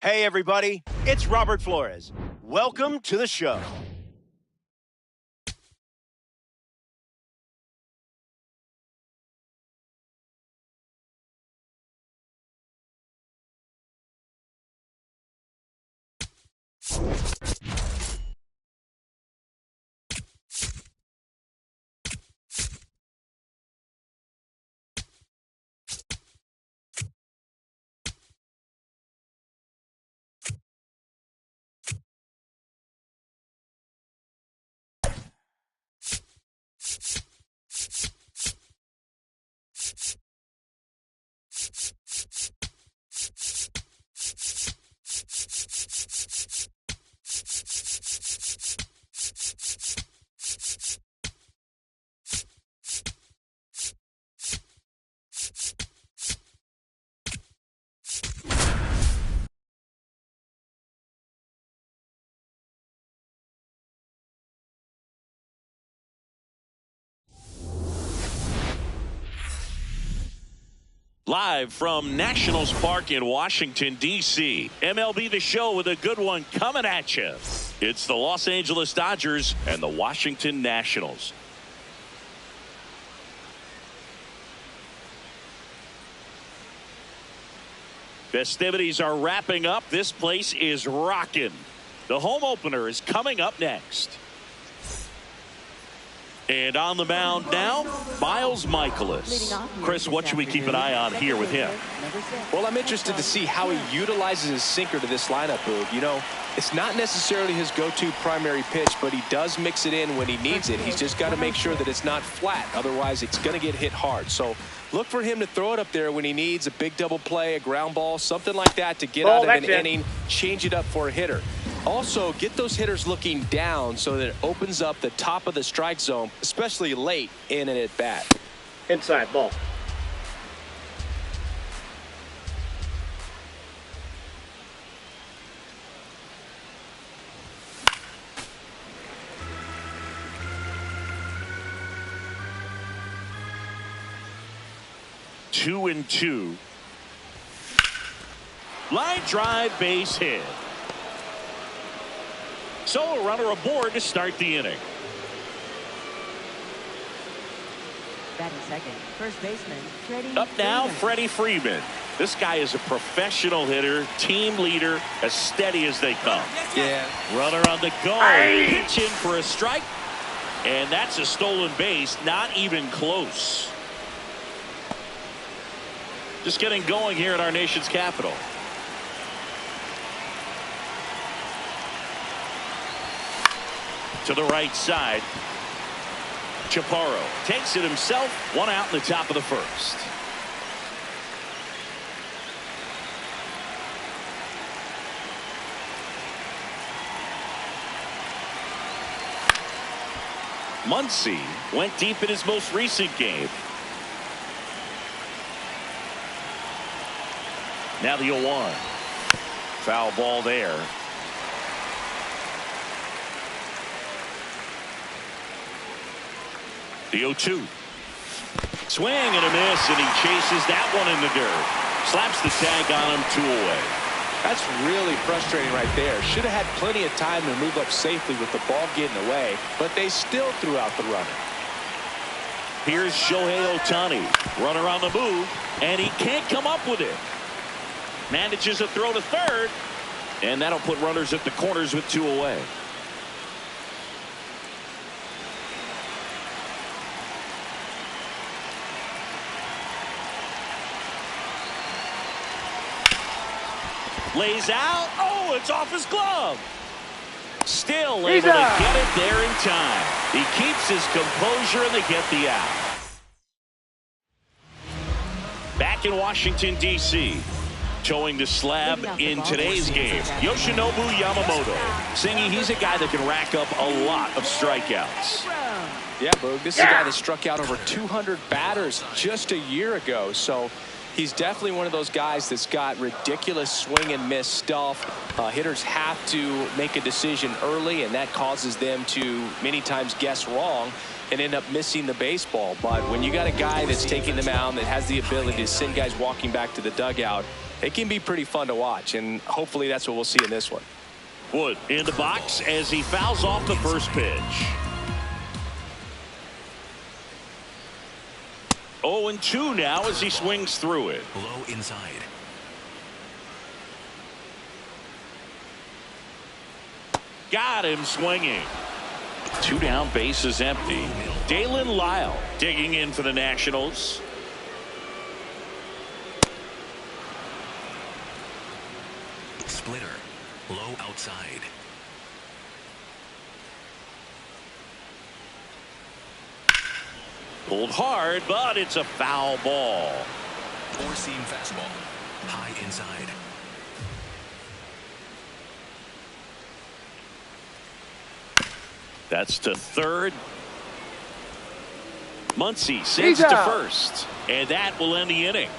Hey, everybody, it's Robert Flores. Welcome to the show. Live from Nationals Park in Washington, D.C. MLB The Show with a good one coming at you. It's the Los Angeles Dodgers and the Washington Nationals. Festivities are wrapping up. This place is rocking. The home opener is coming up next. And on the mound now, Miles Michaelis. Chris, what should we keep an eye on here with him? Well, I'm interested to see how he utilizes his sinker to this lineup, Boog. You know, it's not necessarily his go-to primary pitch, but he does mix it in when he needs it. He's just got to make sure that it's not flat. Otherwise, it's going to get hit hard. So look for him to throw it up there when he needs a big double play, a ground ball, something like that to get out of an inning, change it up for a hitter. Also, get those hitters looking down so that it opens up the top of the strike zone, especially late in an at-bat. Inside ball. Two and two. Line drive, base hit. So a runner aboard to start the inning. Batting second, first baseman, Freddie Up now, Freeman. Freddie Freeman. This guy is a professional hitter, team leader, as steady as they come. Yeah. Runner on the go. Pitch in for a strike. And that's a stolen base, not even close. Just getting going here at our nation's capital. To the right side. Chaparro takes it himself. One out in the top of the first. Muncy went deep in his most recent game. Now the 0-1. Foul ball there. The 0-2. Swing and a miss, and he chases that one in the dirt. Slaps the tag on him, 2 away. That's really frustrating right there. Should have had plenty of time to move up safely with the ball getting away, but they still threw out the runner. Here's Shohei Ohtani. Runner on the move, and he can't come up with it. Manages a throw to third, and that'll put runners at the corners with 2 away. Lays out. Oh, it's off his glove. Still able to get it there in time. He keeps his composure, and they get the out. Back in Washington, D.C., towing the slab in today's game, Yoshinobu Yamamoto. Singy, he's a guy that can rack up a lot of strikeouts. Yeah, Boog, this is a guy that struck out over 200 batters just a year ago, so He's definitely one of those guys that's got ridiculous swing and miss stuff. Hitters have to make a decision early, and that causes them to many times guess wrong and end up missing the baseball. But when you got a guy that's taking the mound that has the ability to send guys walking back to the dugout, it can be pretty fun to watch, and hopefully that's what we'll see in this one. Wood in the box as he fouls off the first pitch. 0-2 now as he swings through it. Low inside. Got him swinging. 2 down, base is empty. Dalen Lyle digging in for the Nationals. Splitter. Low outside. Pulled hard, but it's a foul ball. Four-seam fastball. High inside. That's to third. Muncy sends it to first, and that will end the inning.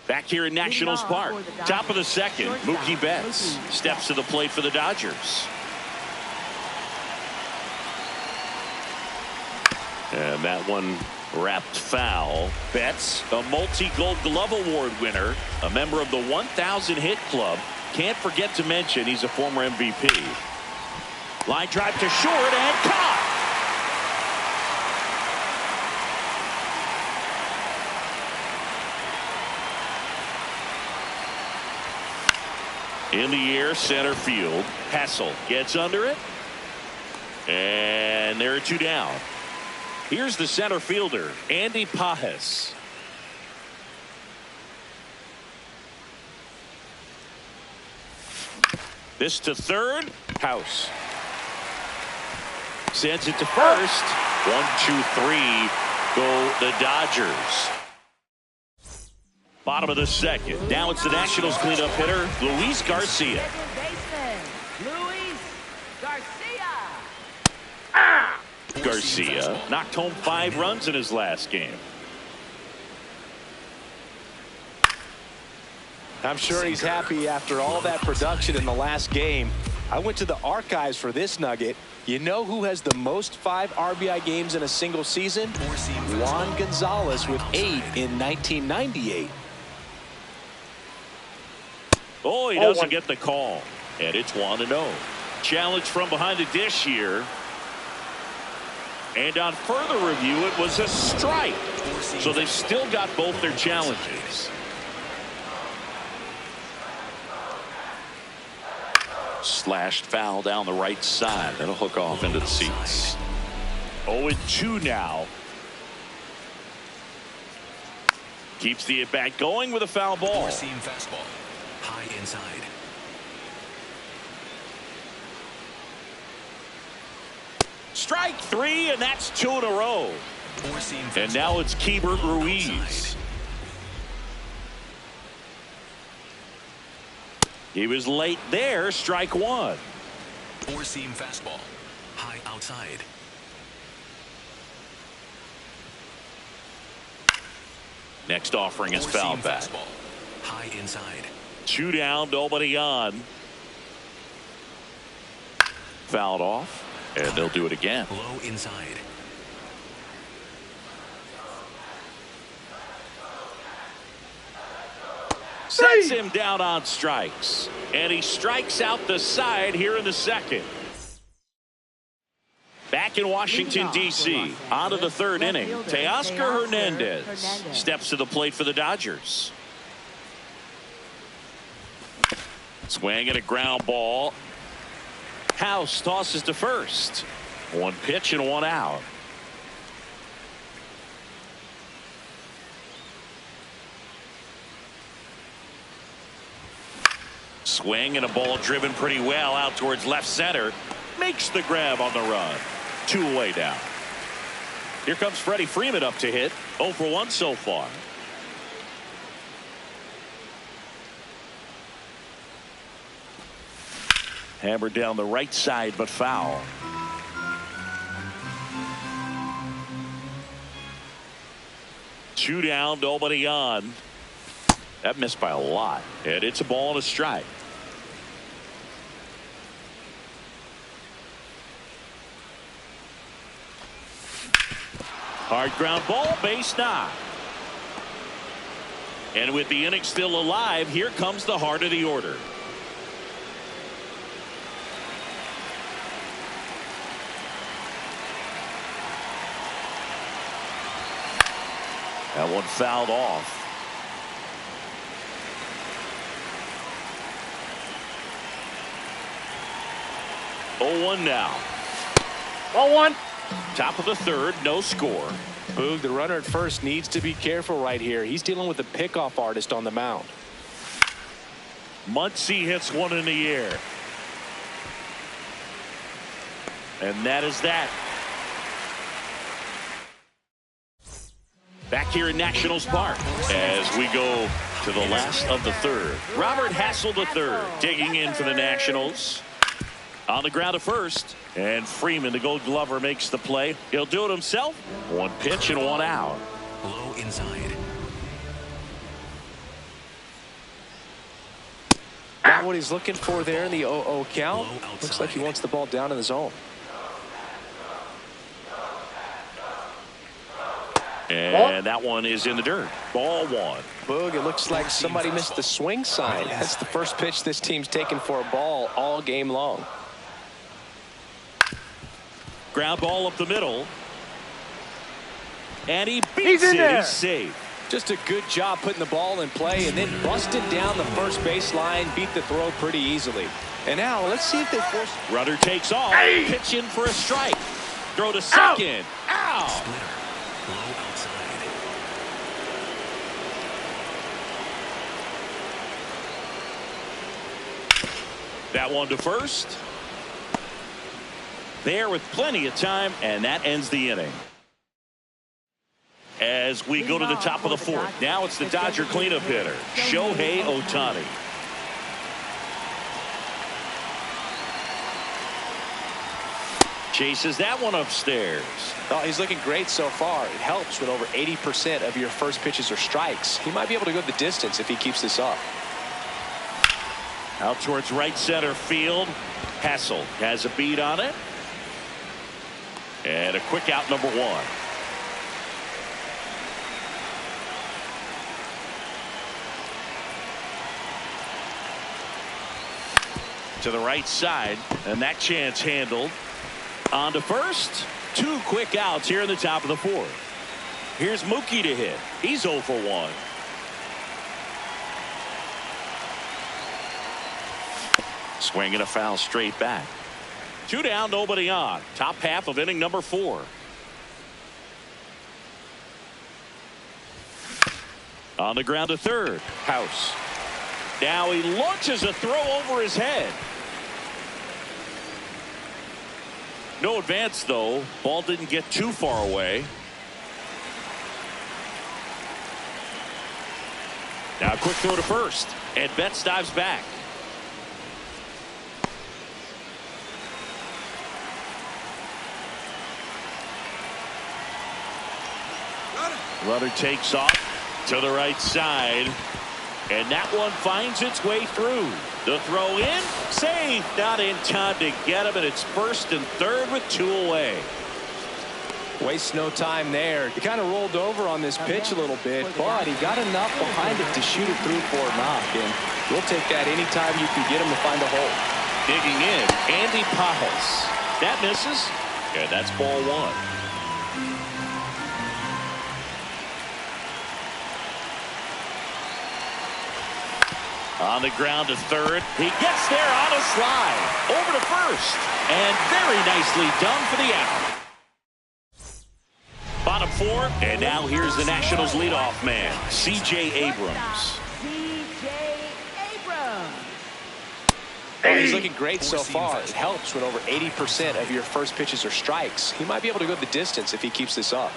Back here in Nationals Park, top of the second, Mookie Betts steps to the plate for the Dodgers. And that one wrapped foul. Betts, a multi-Gold Glove Award winner, a member of the 1,000 hit club. Can't forget to mention he's a former MVP. Line drive to short and caught. In the air, center field. Hessel gets under it. And there are 2 down. Here's the center fielder, Andy Pajes. This to third. House sends it to first. 1-2-3 go the Dodgers. Bottom of the second. Now it's the Nationals cleanup hitter, Luis Garcia. Second baseman, Luis Garcia. Garcia knocked home 5 runs in his last game. I'm sure he's happy after all that production in the last game. I went to the archives for this nugget. You know who has the most 5 RBI games in a single season? Juan Gonzalez with 8 in 1998. Oh, he doesn't get the call. And it's 1-0. Challenge from behind the dish here. And on further review, it was a strike. So they've still got both their challenges. Slashed foul down the right side. That'll hook off into the seats. 0-2 now. Keeps the at-bat going with a foul ball. Four-seam fastball. High inside. Strike 3, and that's 2 in a row. And now it's Keibert Ruiz. He was late there. Strike 1. Four-seam fastball. High outside. Next offering is foul back. High inside. 2 down, nobody on. Fouled off, and they'll do it again. Low inside. Sets him down on strikes, and he strikes out the side here in the second. Back in Washington, D.C., on to the third inning. Teoscar Hernandez steps to the plate for the Dodgers. Swing and a ground ball. House tosses to first. 1 pitch and 1 out. Swing and a ball driven pretty well out towards left center. Makes the grab on the run. 2 away now. Here comes Freddie Freeman up to hit. 0 for 1 so far. Hammered down the right side, but foul. 2 down, nobody on. That missed by a lot, and it's a ball and a strike. Hard ground ball, base knock. And with the inning still alive, here comes the heart of the order. That one fouled off. Oh, 1 now. 0-1. Top of the third, no score. Boog, the runner at first needs to be careful right here. He's dealing with a pickoff artist on the mound. Muncy hits one in the air. And that is that. Back here in Nationals Park as we go to the last of the third. Robert Hassel III digging in for the Nationals. On the ground at first, and Freeman, the Gold Glover, makes the play. He'll do it himself. 1 pitch and 1 out. Low inside. Not what he's looking for there in the 0-0 count. Looks like he wants the ball down in the zone. And that one is in the dirt. Ball 1. Boog, it looks like somebody missed the swing sign. That's the first pitch this team's taken for a ball all game long. Ground ball up the middle. And he beats it. He's safe. Just a good job putting the ball in play and then busted down the first base line. Beat the throw pretty easily. And now let's see if they force. Rudder takes off. Pitch in for a strike. Throw to second. Ow! Splitter. Low outside. That one to first. There with plenty of time, and that ends the inning. As we go to the top of the fourth, now it's the Dodger cleanup hitter, Shohei Ohtani. Chases that one upstairs. Oh, he's looking great so far. It helps when over 80% of your first pitches are strikes. He might be able to go the distance if he keeps this up. Out towards right center field. Hassel has a beat on it. And a quick out, number 1. To the right side, and that chance handled. On to first. 2 quick outs here in the top of the fourth. Here's Mookie to hit. He's 0 for 1. Swing and a foul straight back. 2 down, nobody on. Top half of inning number 4. On the ground to third. House. Now he launches a throw over his head. No advance, though. Ball didn't get too far away. Now a quick throw to first. And Betts dives back. Runner takes off to the right side. And that one finds its way through. The throw in, safe, not in time to get him, and it's first and third with 2 away. Waste no time there. He kind of rolled over on this pitch a little bit, but he got enough behind it to shoot it through for a knock, and we'll take that anytime you can get him to find a hole. Digging in, Andy Pajas. That misses, and that's ball 1. On the ground to third. He gets there on a slide. Over to first. And very nicely done for the out. Bottom 4. And now here's the Nationals leadoff man, C.J. Abrams. C.J. Abrams. Oh, he's looking great so far. It helps when over 80% of your first pitches are strikes. He might be able to go the distance if he keeps this up.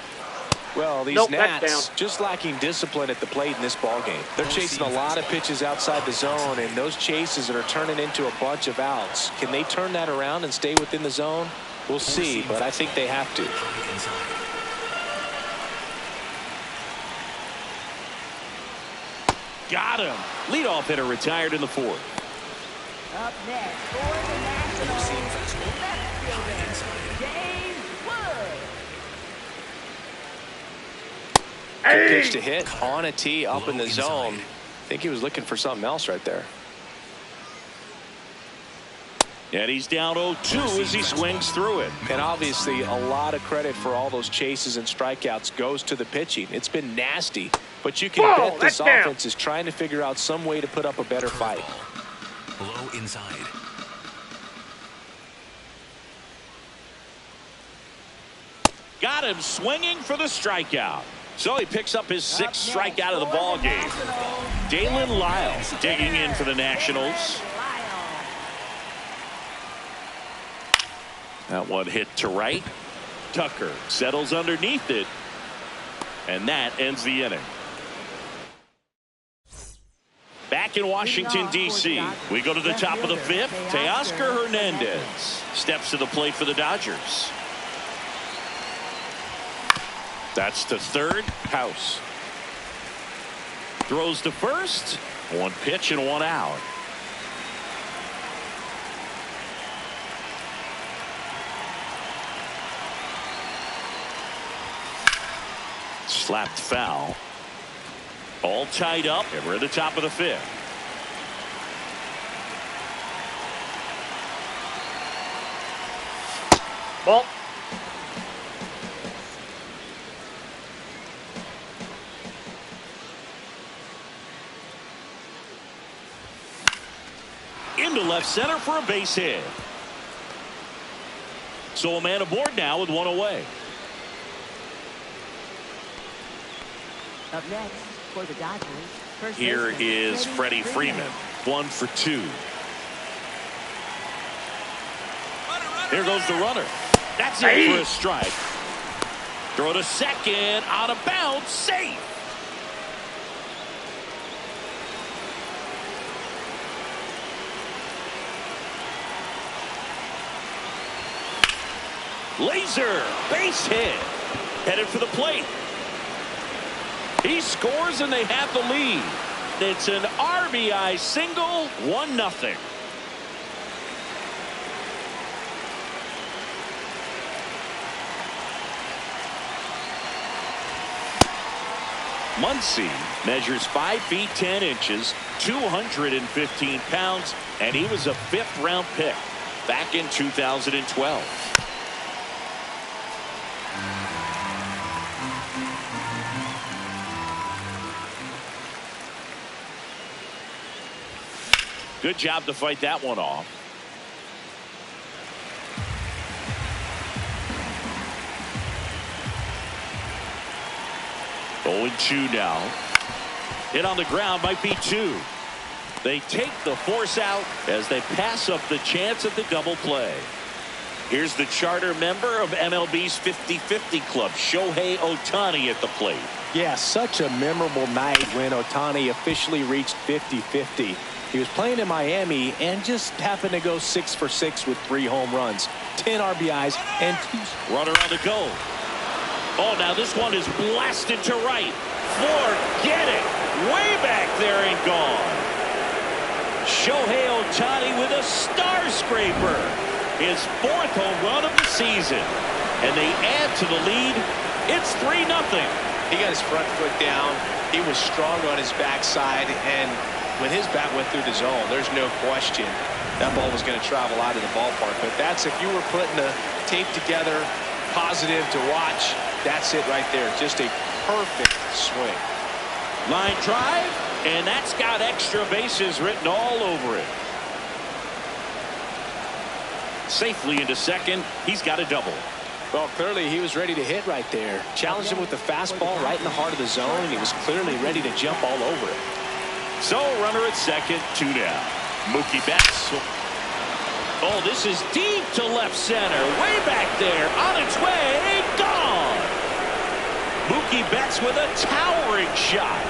Well, these Nats just lacking discipline at the plate in this ball game. They're chasing a lot of pitches outside the zone, and those chases are turning into a bunch of outs. Can they turn that around and stay within the zone? We'll see, but I think they have to. Got him. Leadoff hitter retired in the fourth. Up next for the Nationals, left fielder, James Wood. Good pitch to hit on a tee up in the zone. I think he was looking for something else right there. And he's down 0-2 as he swings through it. And obviously a lot of credit for all those chases and strikeouts goes to the pitching. It's been nasty, but you can bet this offense is trying to figure out some way to put up a better fight. Low inside. Got him swinging for the strikeout. So he picks up his 6th strikeout of the ball game. Dalen Lyle digging in for the Nationals. That one hit to right. Tucker settles underneath it. And that ends the inning. Back in Washington, D.C., we go to the top of the 5th. Teoscar Hernandez steps to the plate for the Dodgers. That's to third. House throws to first. 1 pitch and 1 out. Slapped foul. All tied up, and we're at the top of the 5th. Ball. Into left center for a base hit. So a man aboard now with 1 away. Up next for the Dodgers, first Here baseman, is Freddie Freeman. 1 for 2. Here goes the runner. That's it for a strike. Throw to second, out of bounds, safe. Laser base hit. Headed for the plate. He scores and they have the lead. It's an RBI single, 1-0. Muncy measures 5 feet 10 inches, 215 pounds, and he was a 5th round pick back in 2012. Good job to fight that one off. Oh, 2 now. Hit on the ground, might be 2. They take the force out as they pass up the chance at the double play. Here's the charter member of MLB's 50-50 club, Shohei Ohtani at the plate. Yeah, such a memorable night when Ohtani officially reached 50-50. He was playing in Miami and just happened to go 6 for 6 with 3 home runs, 10 RBIs, and 2. Runner on the go. Oh, now this one is blasted to right. Forget it. Way back there and gone. Shohei Ohtani with a star scraper. His 4th home run of the season. And they add to the lead. It's 3-0. He got his front foot down. He was strong on his backside, and when his bat went through the zone, there's no question that ball was going to travel out of the ballpark. But that's, if you were putting the tape together, positive to watch, that's it right there. Just a perfect swing. Line drive, and that's got extra bases written all over it. Safely into second. He's got a double. Well, clearly he was ready to hit right there. Challenged him with the fastball right in the heart of the zone, and he was clearly ready to jump all over it. So runner at second, 2 down. Mookie Betts. Oh, this is deep to left center. Way back there. On its way. Gone. Mookie Betts with a towering shot.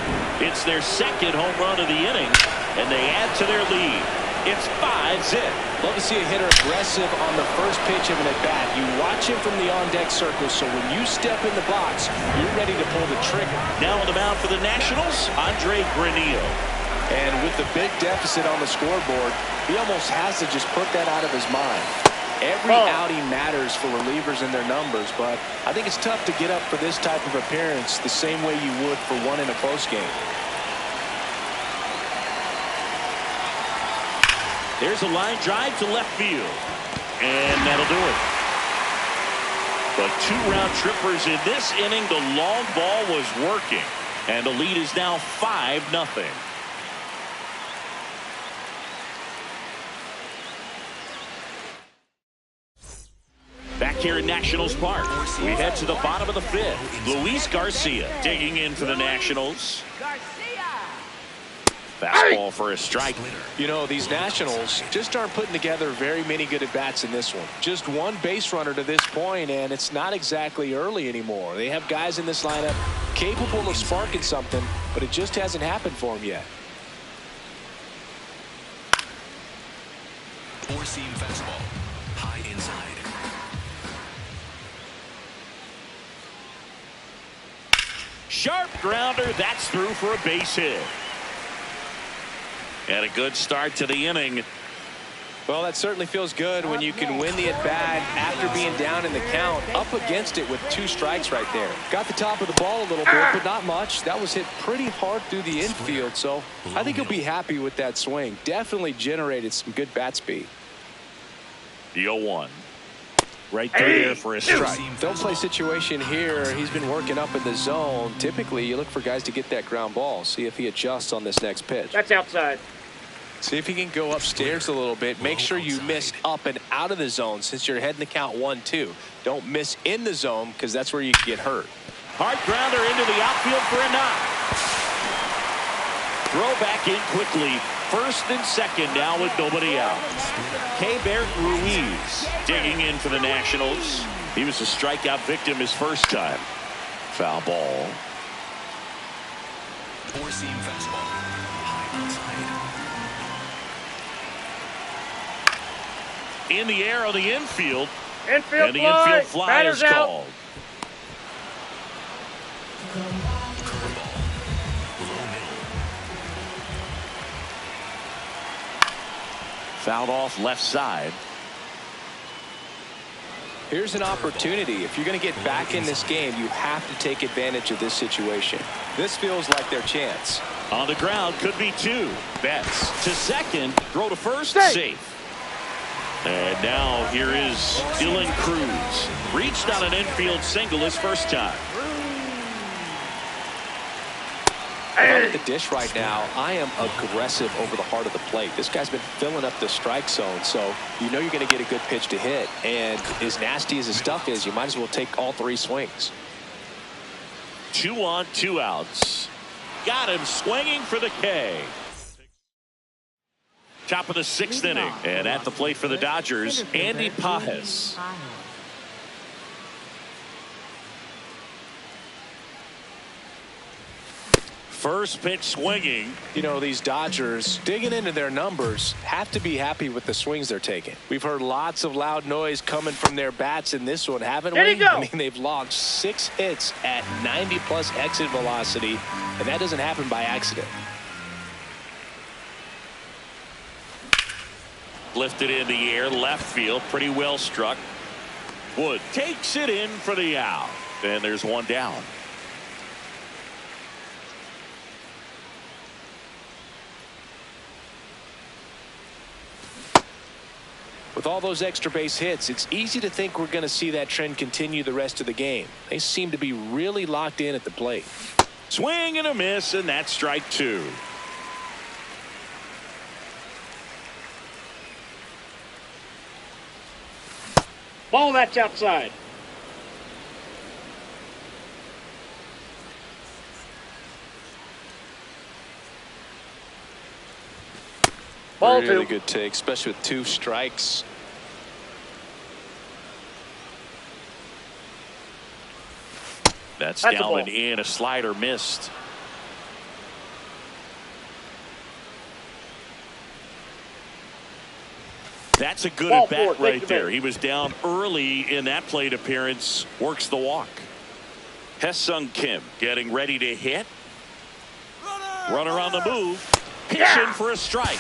It's their 2nd home run of the inning, and they add to their lead. It's 5-zip. Love to see a hitter aggressive on the first pitch of an at-bat. You watch him from the on-deck circle, so when you step in the box, you're ready to pull the trigger. Now on the mound for the Nationals, Andre Granillo. And with the big deficit on the scoreboard, he almost has to just put that out of his mind. Every outing matters for relievers and their numbers, but I think it's tough to get up for this type of appearance the same way you would for one in a close game. There's a line drive to left field. And that'll do it. But 2 round trippers in this inning. The long ball was working. And the lead is now 5-0. Back here in Nationals Park, we head to the bottom of the 5th. Luis Garcia digging in for the Nationals. Fastball for a strike. You know, these Nationals just aren't putting together very many good at-bats in this one. Just one base runner to this point, and it's not exactly early anymore. They have guys in this lineup capable of sparking something, but it just hasn't happened for them yet. Four-seam fastball. High inside. Sharp grounder. That's through for a base hit. And a good start to the inning. Well, that certainly feels good when you can win the at-bat after being down in the count, up against it with 2 strikes right there. Got the top of the ball a little bit, but not much. That was hit pretty hard through the infield, so I think he'll be happy with that swing. Definitely generated some good bat speed. The 0-1. Right there for a strike. Don't play situation here. He's been working up in the zone. Typically, you look for guys to get that ground ball. See if he adjusts on this next pitch. That's outside. See if he can go upstairs a little bit. Make sure you miss up and out of the zone since you're heading the count 1-2. Don't miss in the zone because that's where you can get hurt. Hard grounder into the outfield for a knock. Throw back in quickly. First and second now with nobody out. Keibert Ruiz digging in for the Nationals. He was a strikeout victim his first time. Foul ball. Four-seam fastball. High inside. In the air on the infield. Infield and the fly. infield fly Batter's is out. called. Curveball. Low middle. Fouled off left side. Here's an opportunity. If you're going to get back in this game, you have to take advantage of this situation. This feels like their chance. On the ground, could be 2. Betts to second, throw to first, safe. And now here is Dylan Cruz. Reached on an infield single his first time. At the dish right now, I am aggressive over the heart of the plate. This guy's been filling up the strike zone, so you know you're going to get a good pitch to hit. And as nasty as his stuff is, you might as well take all 3 swings. 2 on, 2 outs. Got him swinging for the K. Top of the 6th inning. And at the plate for the Dodgers, Andy Pajes. First pitch swinging. You know, these Dodgers, digging into their numbers, have to be happy with the swings they're taking. We've heard lots of loud noise coming from their bats in this one, haven't we? There you go. I mean, they've logged 6 hits at 90+ exit velocity, and that doesn't happen by accident. Lifted in the air, left field, pretty well struck. Wood takes it in for the out. And there's one down. With all those extra base hits, it's easy to think we're going to see that trend continue the rest of the game. They seem to be really locked in at the plate. Swing and a miss, and that's strike 2. Ball, that's outside. Ball Really 2. good take, especially with 2 strikes. That's a down ball. and in. A slider missed. That's a good Ball at bat four, right take the there. bait. He was down early in that plate appearance. Works the walk. Hesung Kim getting ready to hit. Runner on the move. Pitching for a strike.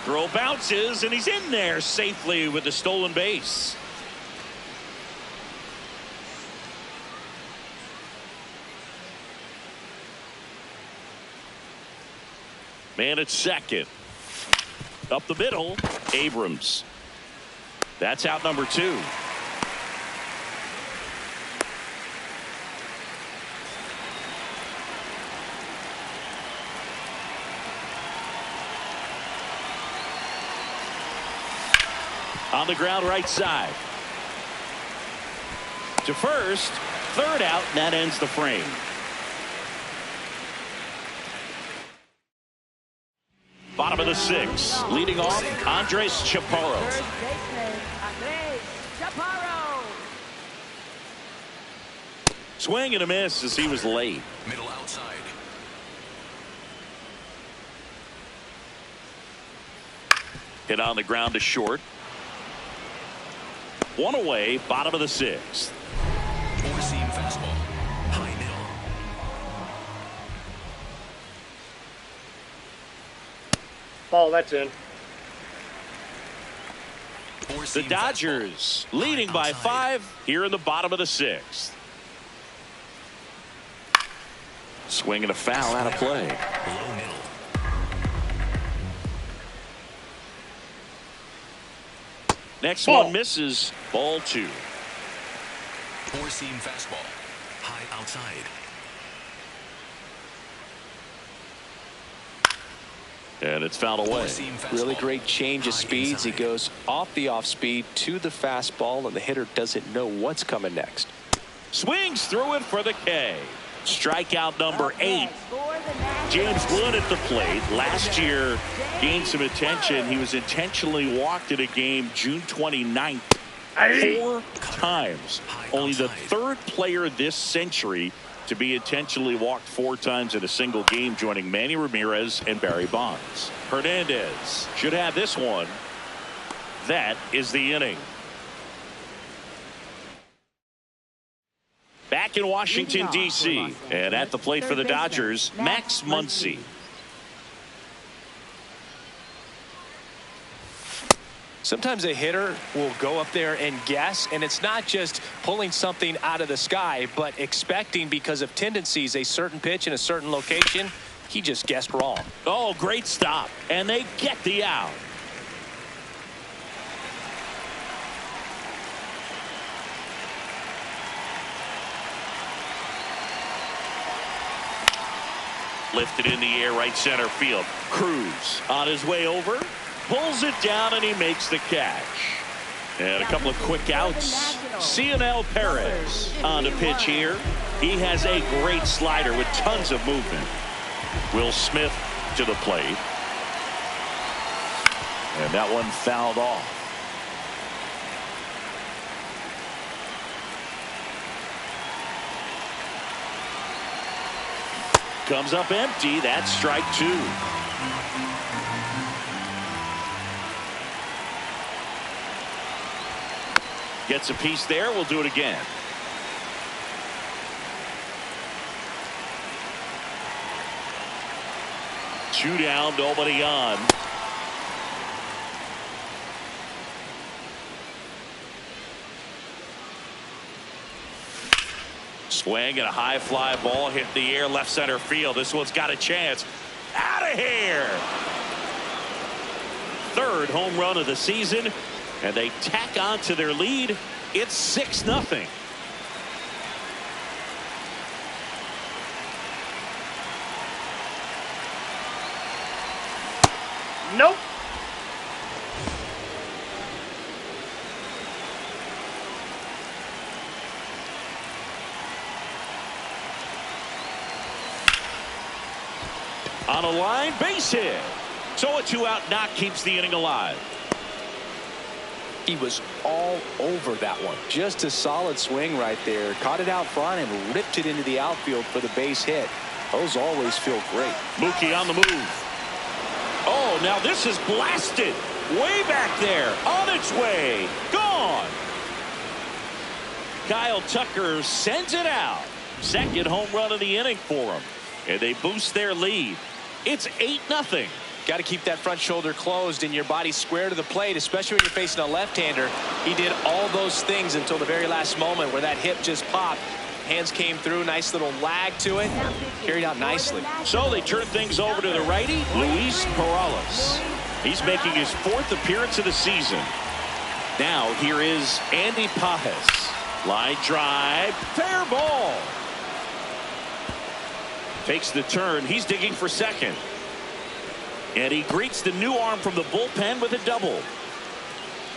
Throw bounces, and he's in there safely with the stolen base. Man at second. Up the middle, Abrams. That's out number 2. On the ground right side. To first, third out, and that ends the frame. Bottom of the 6th, leading off, Andres Chaparro. First baseman, Andres Chaparro. Swing and a miss as he was late. Middle outside. Hit on the ground to short. 1 away, bottom of the 6th. Four-seam fastball. High middle. Ball, that's in. The Four-seam Dodgers fastball. leading High by outside. 5 here in the bottom of the 6th. Swing and a foul out of play. Low middle. Next Ball. one misses. Ball 2. Four-seam fastball. High outside. And it's fouled away. Four-seam fastball. Really great change of High speeds. He inside. goes off the off speed to the fastball, and the hitter doesn't know what's coming next. Swings through it for the K. Strikeout number 8. Next for the Nationals. James Wood at the plate. Last year gained some attention. He was intentionally walked in a game June 29th. 4 times. Only the 3rd player this century to be intentionally walked 4 times in a single game, joining Manny Ramirez and Barry Bonds. Hernandez should have this one. That is the inning. Back in Washington, D.C. and at the plate for the Dodgers, Max Muncy. Sometimes a hitter will go up there and guess, and it's not just pulling something out of the sky, but expecting because of tendencies a certain pitch in a certain location. He just guessed wrong. Oh, great stop. And they get the out. Lifted in the air, right center field. Cruz on his way over. Pulls it down, and he makes the catch. And a couple of quick outs. Cionel Perez on the pitch here. He has a great slider with tons of movement. Will Smith to the plate. And that one fouled off. Comes up empty. That's strike 2. Gets a piece there. We'll do it again. Two down, nobody on. Swing and a high fly ball hit the air, left center field. This one's got a chance. Out of here. 3rd home run of the season, and they tack on to their lead. It's 6-0. Nope. On a line, base hit. So a 2-out knock keeps the inning alive. He was all over that one. Just a solid swing right there. Caught it out front and ripped it into the outfield for the base hit. Those always feel great. Mookie on the move. Oh, now this is blasted. Way back there. On its way. Gone. Kyle Tucker sends it out. Second home run of the inning for him. And they boost their lead. It's 8-0. Got to keep that front shoulder closed and your body square to the plate, especially when you're facing a left-hander. He did all those things until the very last moment where that hip just popped. Hands came through, nice little lag to it. Carried out nicely. So they turn things over to the righty, Luis Perales. He's making his 4th appearance of the season. Now here is Andy Pajes. Line drive, fair ball. Takes the turn. He's digging for second. And he greets the new arm from the bullpen with a double.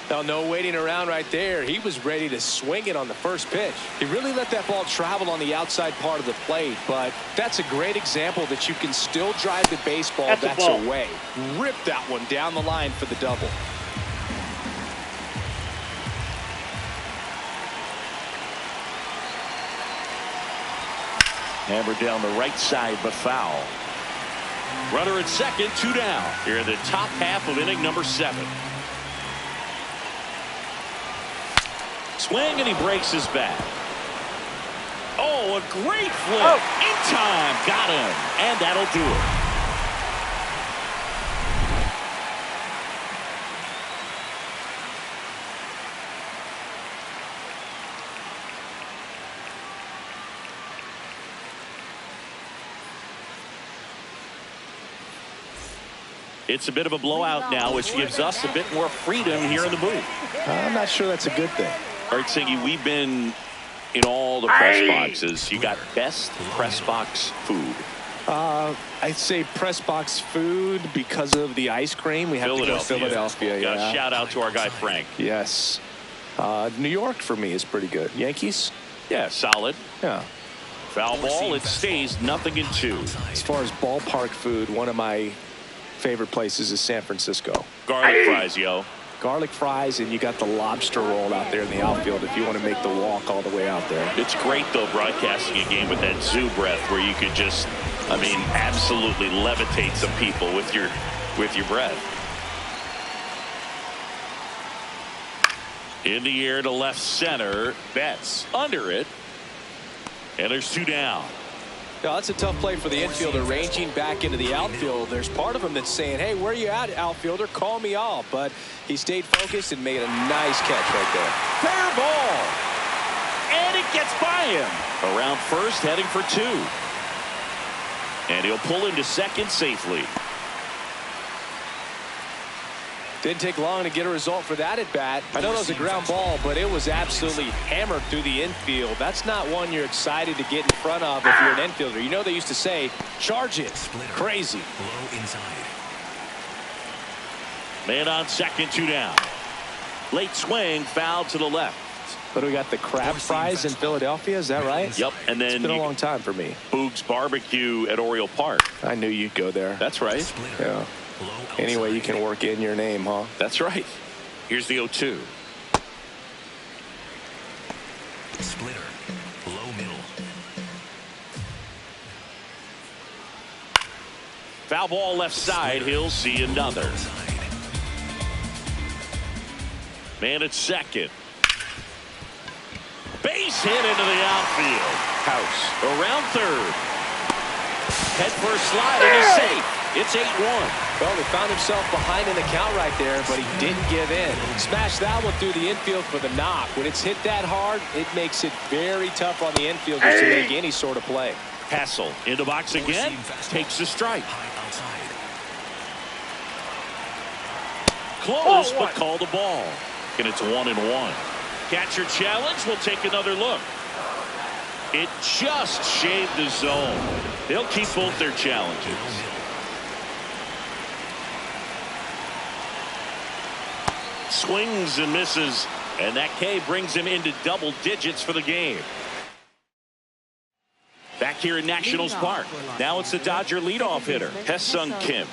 Now, no waiting around right there. He was ready to swing it on the first pitch. He really let that ball travel on the outside part of the plate, but that's a great example that you can still drive the baseball that's away. Rip that one down the line for the double. Hammered down the right side, but foul. Runner at second, 2 down. Here in the top half of inning number 7. Swing, and he breaks his bat. Oh, a great flip. In time. Got him. And that'll do it. It's a bit of a blowout now, which gives us a bit more freedom here in the booth. I'm not sure that's a good thing. All right, Siggy, we've been in all the press boxes. You got best press box food. I'd say press box food because of the ice cream. We have to go with Philadelphia. Yeah. Shout out to our guy Frank. Yes. New York for me is pretty good. Yankees? Yeah, solid. Yeah. Foul ball. It stays 0-2. As far as ballpark food, one of my favorite places is San Francisco. Garlic fries, yo. Garlic fries, and you got the lobster roll out there in the outfield if you want to make the walk all the way out there. It's great, though, broadcasting a game with that zoo breath where you could just, I mean, absolutely levitate some people with your breath. In the air to left center. Betts under it. And there's 2 down. Now, that's a tough play for the infielder ranging back into the outfield. There's part of him that's saying, hey, where you at, outfielder? Call me off. But he stayed focused and made a nice catch right there. Fair ball. And it gets by him. Around first, heading for 2. And he'll pull into second safely. Didn't take long to get a result for that at bat. I know it was a ground ball, but it was absolutely hammered through the infield. That's not one you're excited to get in front of if you're an infielder. You know they used to say, charge it. Crazy. Low inside. Man on second, 2 down. Late swing, foul to the left. But we got the crab fries in Philadelphia, is that right? Yep, and then it's been a long time for me. Boog's Barbecue at Oriole Park. I knew you'd go there. That's right. Yeah. Anyway, you can work in your name, huh? That's right. Here's the 0-2. Splitter. Low middle. Foul ball left side. He'll see another. Man at second. Base hit into the outfield. House around third. Head first slide and he's safe. It's 8-1. Well, he found himself behind in the count right there, but he didn't give in. Smashed that one through the infield for the knock. When it's hit that hard, it makes it very tough on the infielders to make any sort of play. Hassel in the box again. Takes the strike. Close, but called the ball. And it's 1-1. Catcher challenge. We'll take another look. It just shaved the zone. They'll keep both their challenges. Swings and misses, and that K brings him into double digits for the game. Back here in Nationals Park. Now it's the Dodger leadoff hitter, Hesung Kim.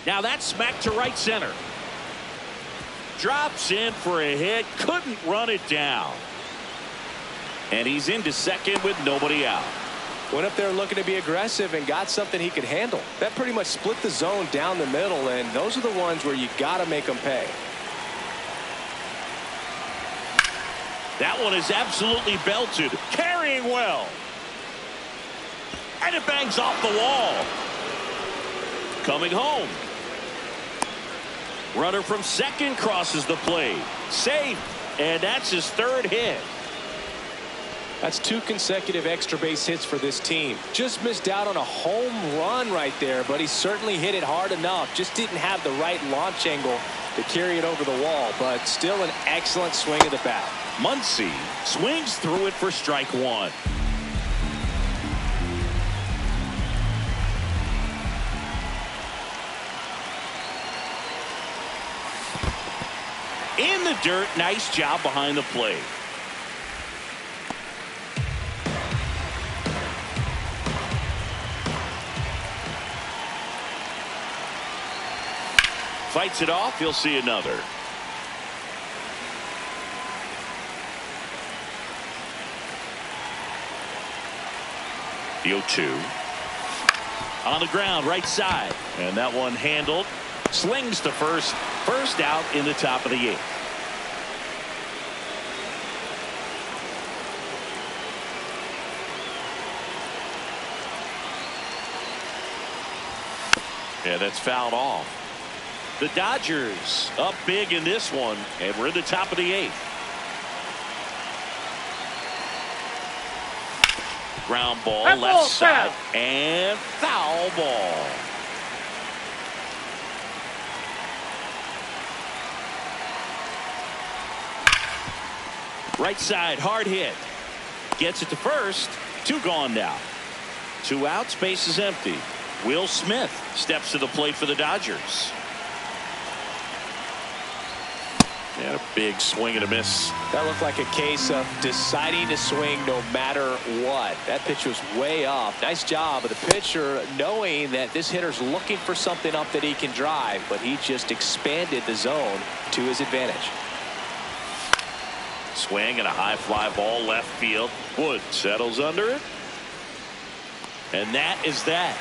Now that's smacked to right center. Drops in for a hit, couldn't run it down. And he's into second with nobody out. Went up there looking to be aggressive and got something he could handle. That pretty much split the zone down the middle, and those are the ones where you got to make them pay. That one is absolutely belted. Carrying well. And it bangs off the wall. Coming home. Runner from second crosses the plate. Safe. And that's his third hit. That's 2 consecutive extra base hits for this team. Just missed out on a home run right there, but he certainly hit it hard enough. Just didn't have the right launch angle to carry it over the wall, but still an excellent swing of the bat. Muncy swings through it for strike 1. In the dirt, nice job behind the plate. Fights it off, he'll see another. The 0-2. On the ground, right side. And that one handled. Slings to first. First out in the top of the 8th. Yeah, that's fouled off. The Dodgers up big in this one, and we're in the top of the 8th. Ground ball, left side, and foul ball. Right side, hard hit. Gets it to first. 2 gone now. 2 outs, base is empty. Will Smith steps to the plate for the Dodgers. And a big swing and a miss. That looked like a case of deciding to swing no matter what. That pitch was way off. Nice job of the pitcher knowing that this hitter's looking for something up that he can drive, but he just expanded the zone to his advantage. Swing and a high fly ball left field. Wood settles under it. And that is that.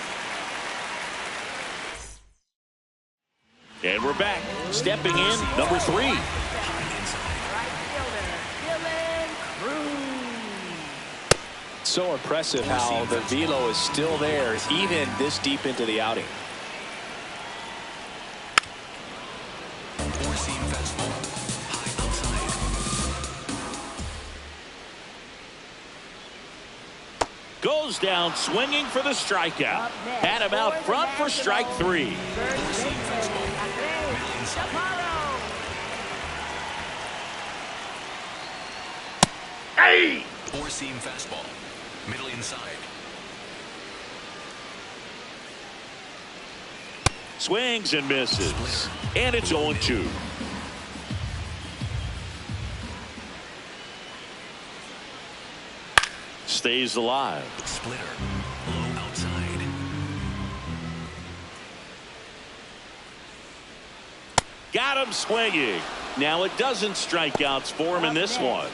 And we're back. Stepping in, number 3. So impressive how the velo is still there even this deep into the outing. Four-seam fastball. High outside. Goes down swinging for the strikeout. Had him out front for strike 3. Four-seam fastball. Middle inside. Hey! Four-seam fastball. Middle inside. Swings and misses. And it's 0-2. Stays alive. Splitter. Low outside. Got him swinging. Now it doesn't strikeouts for him in this one.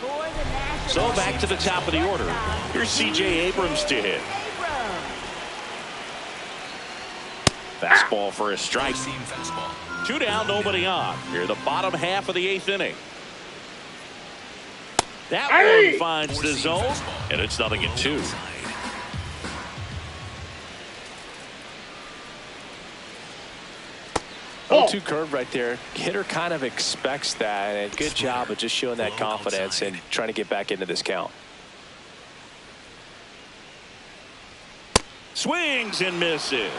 So back to the top of the order. Here's C.J. Abrams to hit. Fastball for a strike. Four-seam fastball. 2 down, nobody on. Here, the bottom half of the 8th inning. That one finds the zone, and it's 0-2. Outside. 0-2 curve right there. Hitter kind of expects that, and good job of just showing that confidence and trying to get back into this count. Swings and misses.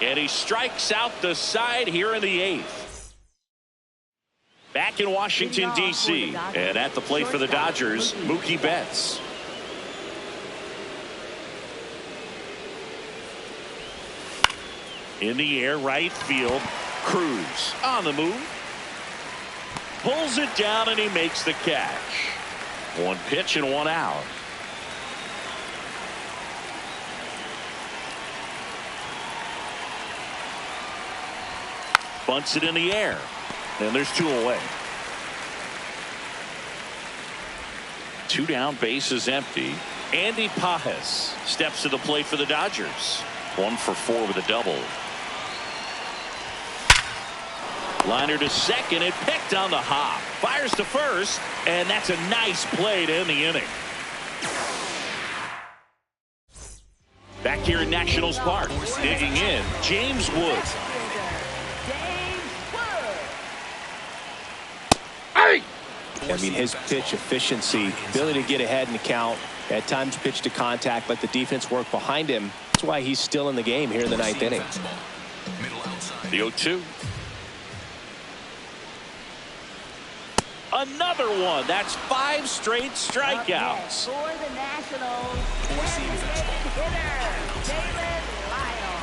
And he strikes out the side here in the 8th. Back in Washington, D.C. And at the plate for the Dodgers, Mookie Betts. In the air, right field. Cruz on the move. Pulls it down and he makes the catch. 1 pitch and 1 out. Bunts it in the air. And there's 2 away. 2 down, base is empty. Andy Pajes steps to the plate for the Dodgers. 1 for 4 with a double. Liner to second and picked on the hop. Fires to first, and that's a nice play to end the inning. Back here in Nationals Park, digging in, James Wood. I mean, his pitch efficiency, ability to get ahead in the count, at times pitch to contact, let the defense work behind him. That's why he's still in the game here in the 9th inning. The 0-2. Another one. That's 5 straight strikeouts. For the Nationals, designated hitter, David Lyle.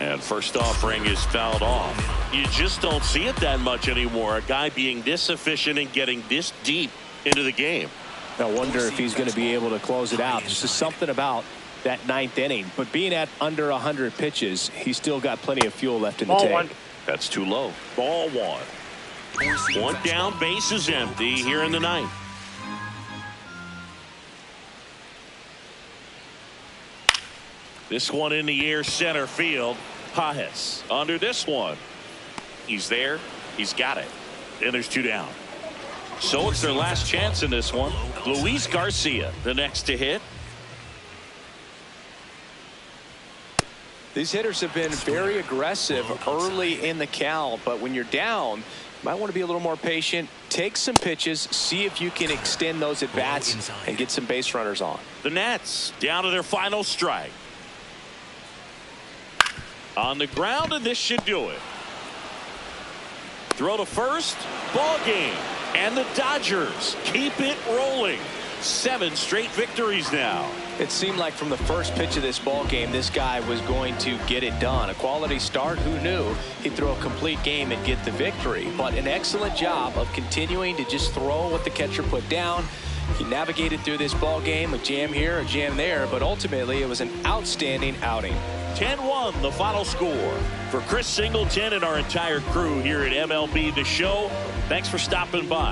And first offering is fouled off. You just don't see it that much anymore. A guy being this efficient and getting this deep into the game. I wonder if he's going to be able to close it out. There's just something about that 9th inning. But being at under 100 pitches, he's still got plenty of fuel left in the tank. That's too low. Ball 1. 1 down, base is empty here in the 9th. This one in the air, center field. Pajes under this one. He's there. He's got it. And there's 2 down. So it's their last chance in this one. Luis Garcia, the next to hit. These hitters have been very aggressive early in the count, but when you're down, you might want to be a little more patient. Take some pitches, see if you can extend those at bats and get some base runners on. The Nats down to their final strike. On the ground, and this should do it. Throw to first, ball game, and the Dodgers keep it rolling. 7 straight victories now. It seemed like from the first pitch of this ball game, this guy was going to get it done. A quality start. Who knew he'd throw a complete game and get the victory? But an excellent job of continuing to just throw what the catcher put down. He navigated through this ball game, a jam here, a jam there, but ultimately it was an outstanding outing. 10-1 the final score. For Chris Singleton and our entire crew here at MLB The Show, thanks for stopping by.